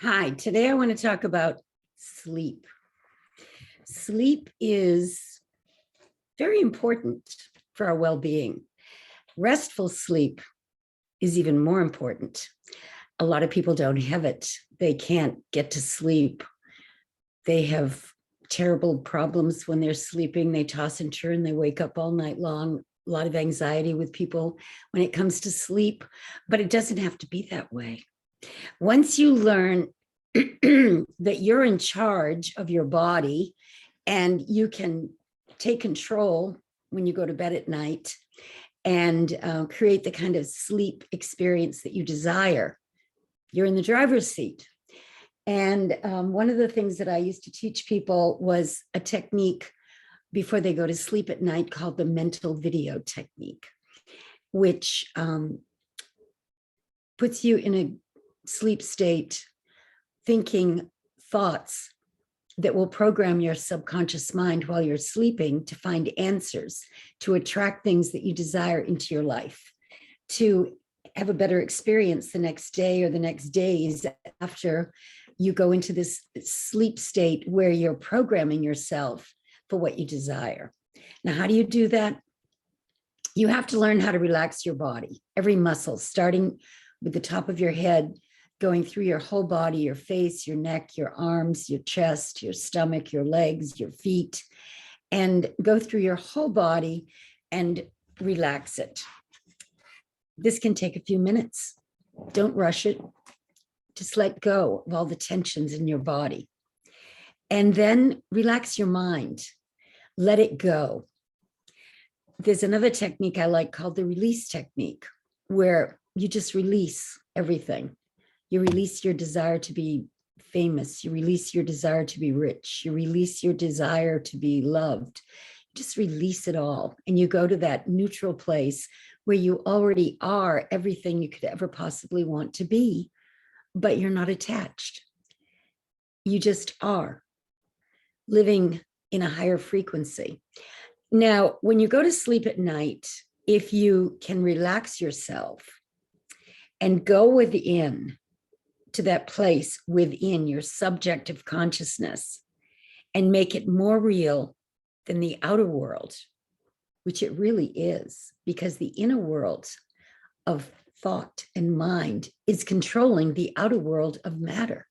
Hi, today I want to talk about sleep. Sleep is very important for our well-being. Restful sleep is even more important. A lot of people don't have it. They can't get to sleep. They have terrible problems when they're sleeping. They toss and turn. They wake up all night long. A lot of anxiety with people when it comes to sleep, but it doesn't have to be that way. Once you learn that you're in charge of your body and you can take control when you go to bed at night and create the kind of sleep experience that you desire, you're in the driver's seat. And one of the things that I used to teach people was a technique before they go to sleep at night called the mental video technique, which puts you in a sleep state thinking thoughts that will program your subconscious mind while you're sleeping to find answers, to attract things that you desire into your life, to have a better experience the next day or the next days after you go into this sleep state where you're programming yourself for what you desire. Now, how do you do that? You have to learn how to relax your body, every muscle, starting with the top of your head, going through your whole body, your face, your neck, your arms, your chest, your stomach, your legs, your feet, and go through your whole body and relax it. This can take a few minutes. Don't rush it. Just let go of all the tensions in your body. And then relax your mind. Let it go. There's another technique I like called the release technique, where you just release everything. You release your desire to be famous. You release your desire to be rich. You release your desire to be loved. Just release it all. And you go to that neutral place where you already are everything you could ever possibly want to be, but you're not attached. You just are living in a higher frequency. Now, when you go to sleep at night, if you can relax yourself and go within to that place within your subjective consciousness and make it more real than the outer world, which it really is, because the inner world of thought and mind is controlling the outer world of matter.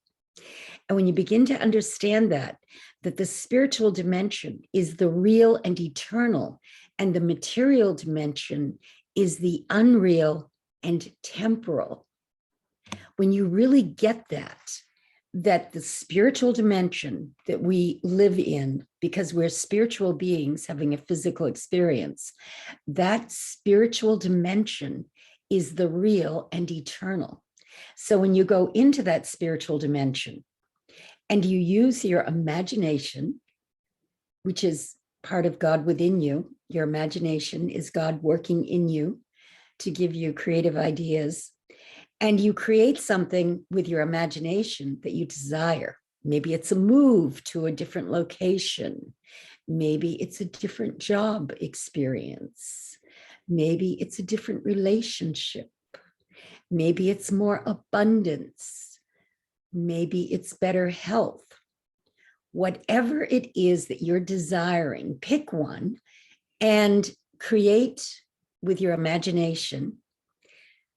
And when you begin to understand that the spiritual dimension is the real and eternal, and the material dimension is the unreal and temporal, when you really get that the spiritual dimension that we live in, because we're spiritual beings having a physical experience, that spiritual dimension is the real and eternal. So when you go into that spiritual dimension and you use your imagination, which is part of God within you, your imagination is God working in you to give you creative ideas, and you create something with your imagination that you desire. Maybe it's a move to a different location. Maybe it's a different job experience. Maybe it's a different relationship. Maybe it's more abundance. Maybe it's better health. Whatever it is that you're desiring, pick one and create with your imagination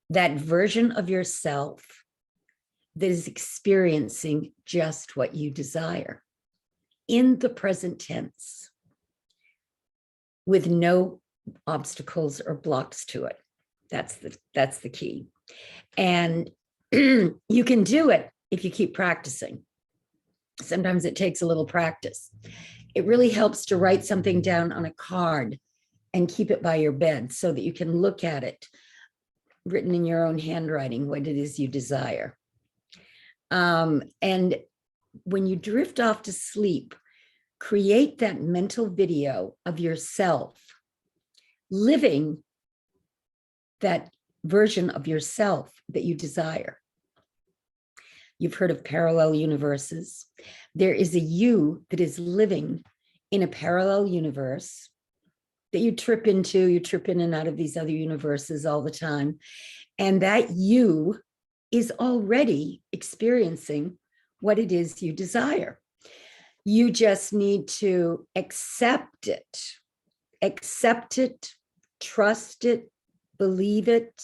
that version of yourself that is experiencing just what you desire in the present tense with no obstacles or blocks to it. That's the key. And you can do it if you keep practicing. Sometimes it takes a little practice. It really helps to write something down on a card and keep it by your bed so that you can look at it, written in your own handwriting, what it is you desire. And when you drift off to sleep, create that mental video of yourself living that version of yourself that you desire. You've heard of parallel universes. There is a you that is living in a parallel universe that you trip in and out of these other universes all the time. And that you is already experiencing what it is you desire. You just need to accept it, trust it, believe it,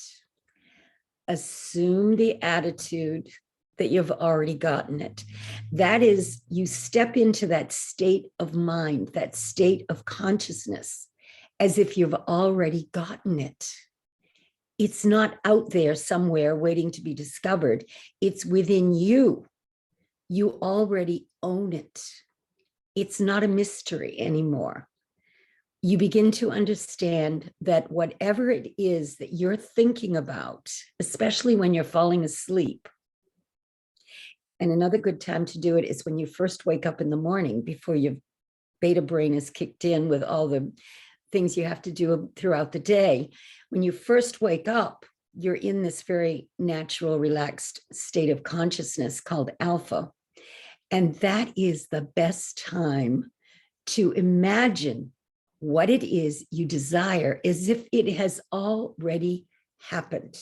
assume the attitude that you've already gotten it. That is, you step into that state of mind, that state of consciousness, as if you've already gotten it. It's not out there somewhere waiting to be discovered. It's within you. You already own it. It's not a mystery anymore. You begin to understand that whatever it is that you're thinking about, especially when you're falling asleep, and another good time to do it is when you first wake up in the morning before your beta brain is kicked in with all the things you have to do throughout the day. When you first wake up, you're in this very natural, relaxed state of consciousness called alpha. And that is the best time to imagine what it is you desire as if it has already happened.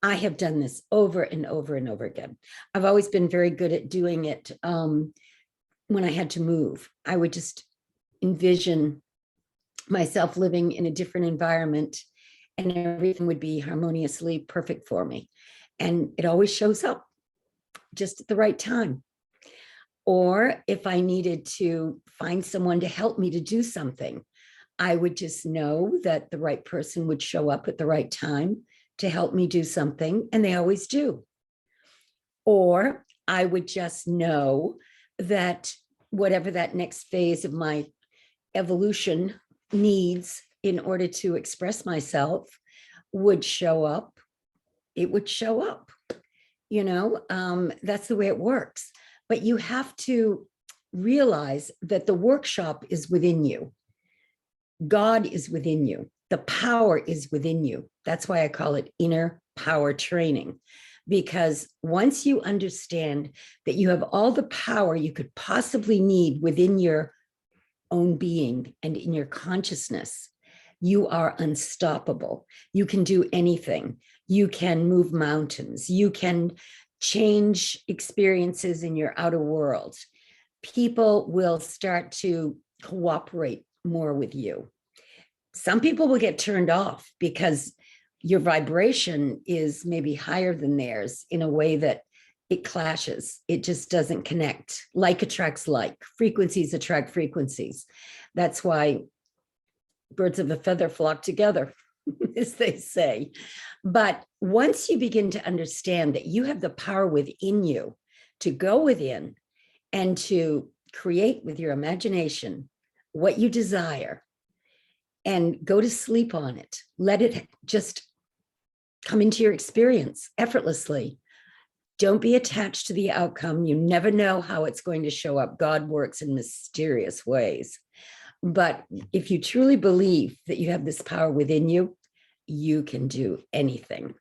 I have done this over and over and over again. I've always been very good at doing it when I had to move. I would just envision myself living in a different environment and everything would be harmoniously perfect for me. And it always shows up just at the right time. Or if I needed to find someone to help me to do something, I would just know that the right person would show up at the right time to help me do something, and they always do. Or I would just know that whatever that next phase of my evolution needs in order to express myself would show up. It would show up, that's the way it works. But you have to realize that the workshop is within you. God is within you. The power is within you. That's why I call it inner power training, because once you understand that you have all the power you could possibly need within your own being and in your consciousness, you are unstoppable. You can do anything. You can move mountains. You can change experiences in your outer world. People will start to cooperate more with you. Some people will get turned off because your vibration is maybe higher than theirs in a way that it clashes. It just doesn't connect. Like attracts like. Frequencies attract frequencies. That's why birds of a feather flock together, as they say. But once you begin to understand that you have the power within you to go within and to create with your imagination what you desire and go to sleep on it, let it just come into your experience effortlessly. Don't be attached to the outcome. You never know how it's going to show up. God works in mysterious ways. But if you truly believe that you have this power within you, you can do anything.